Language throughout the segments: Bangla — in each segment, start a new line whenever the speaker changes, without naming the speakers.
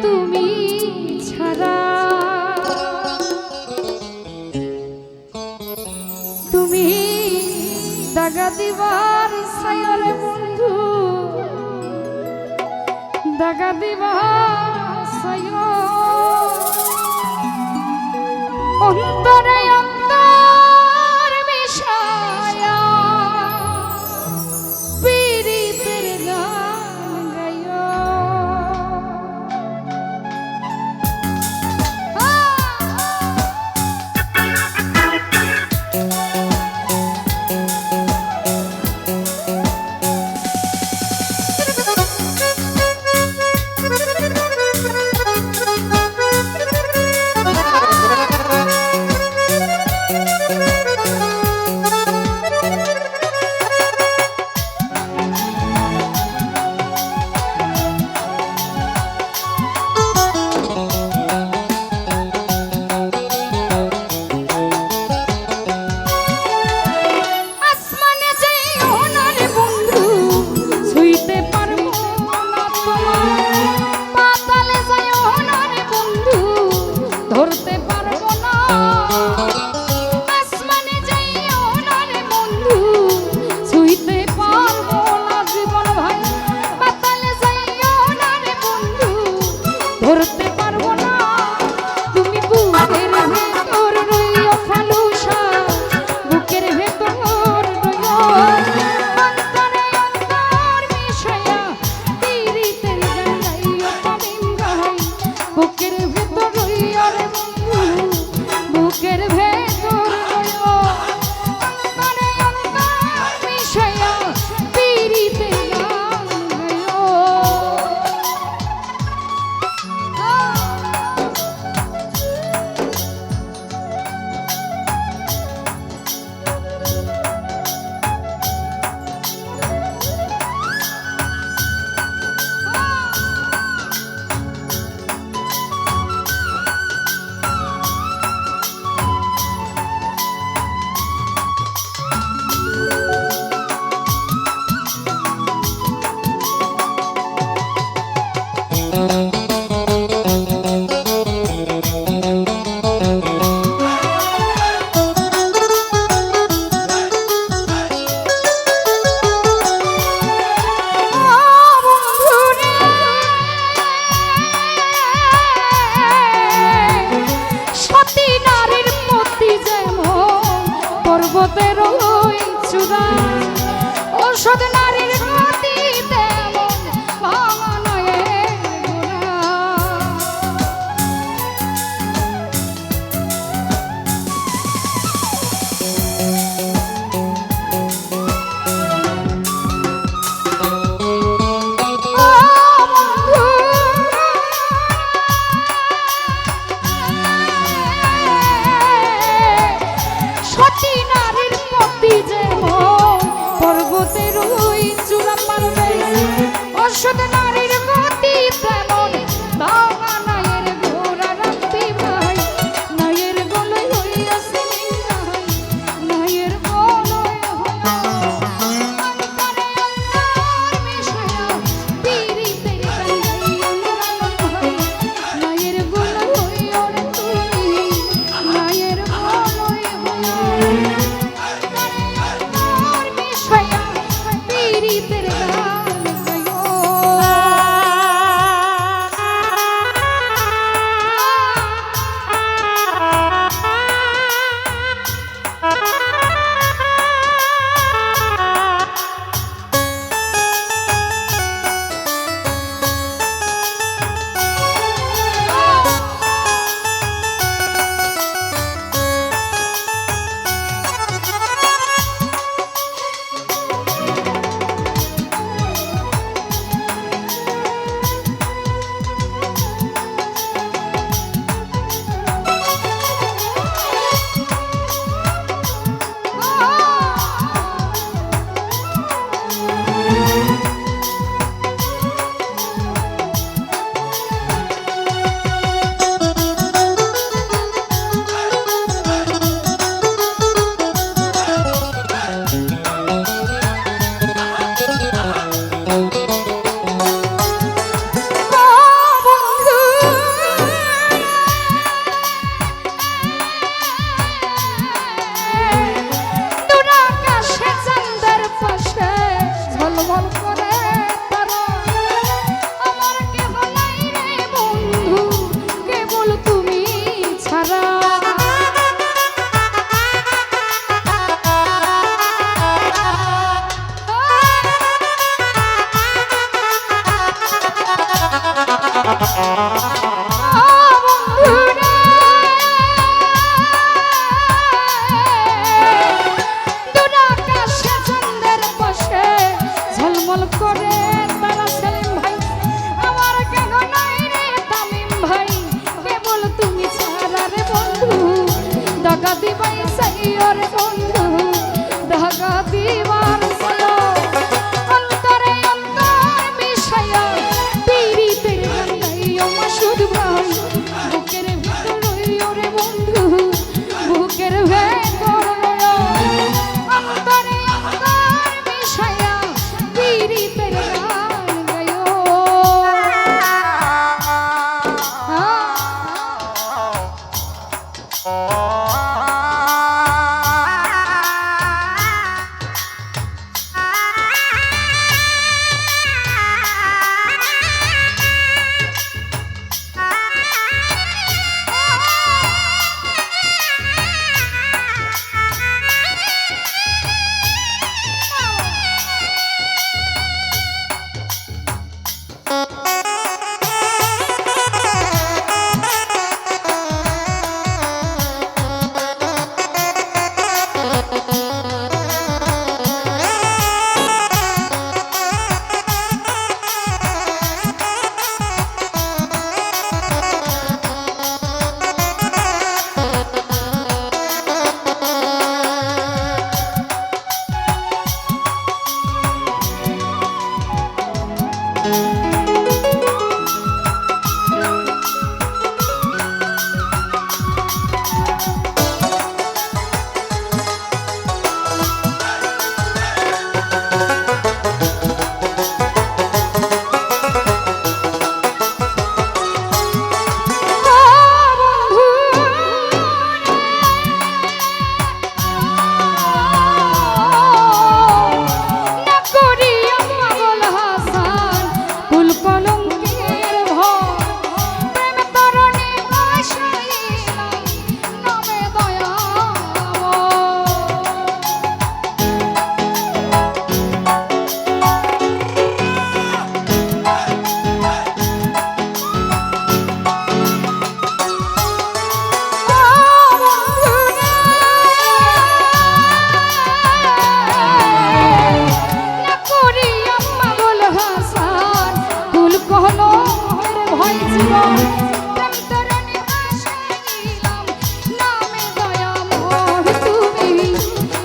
তুমি ছাড়া। তুমি দাগা দিবার সায়রে বন্ধু, দাগা দিবার সায় অন্তরে অন্তর মিশায়া পীড়িতের গান গাইও। পর্বতের ওই চূড়া ঔষধ নারীর গতি তেমন ভাঙানয়ে পর্বতের ওই চূড়া পারবে ঔষধ নারীর গতি তেমন ভাঙা নায়ের ঘোড়া রাখবি ভাই নায়ের গলায় হইয়াছে নায়ের গলায় নায়ের গলায় হইয়া তুমি নায়ের গলায় পীড়িতের গান গাইও।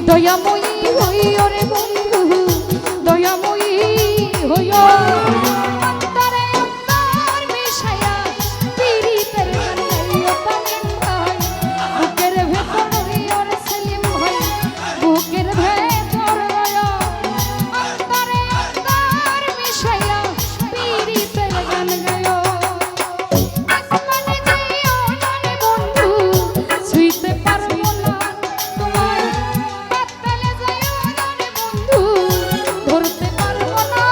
দয়াময়ী হইও রে বন্ধু, দয়াময়ী হইও। অন্তরে অন্তর মিশাইয়া পীড়িতের গান গাইও তামিম ভাই। বুকের ভেতর হইও রে সেলিম ভাই, বুকের ভেতর হইও। অন্তরে অন্তর মিশাইয়া পীড়িতের গান গাইও। আসমানে যাইও না রে বন্ধু, ছুঁইতে পারবো না তোমায়। পাতালে যাইও না রে বন্ধু, ধরতে পারবো না।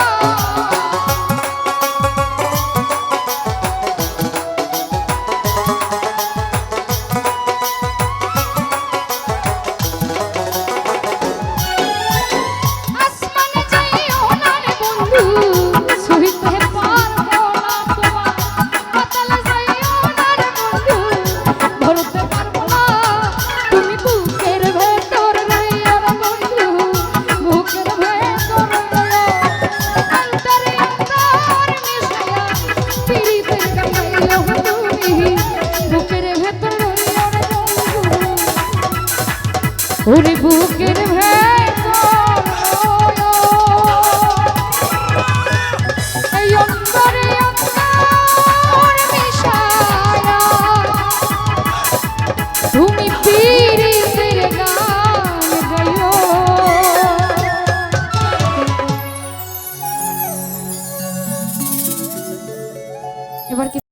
আসমানে যাইও না রে বন্ধু, ছুঁইতে পারবো না তোমায়। পাতালে যাইও না রে বন্ধু, ধরতে পারবো না। তুমি বুকের ভেতর রইও রে বন্ধু, বুকের ভেতর রইও। অন্তরে অন্তর মিশাইয়া পীড়িতের গান গাইও তুমি, বুকের ভেতর রইও রে বন্ধু, ওরে বুকের ভেতর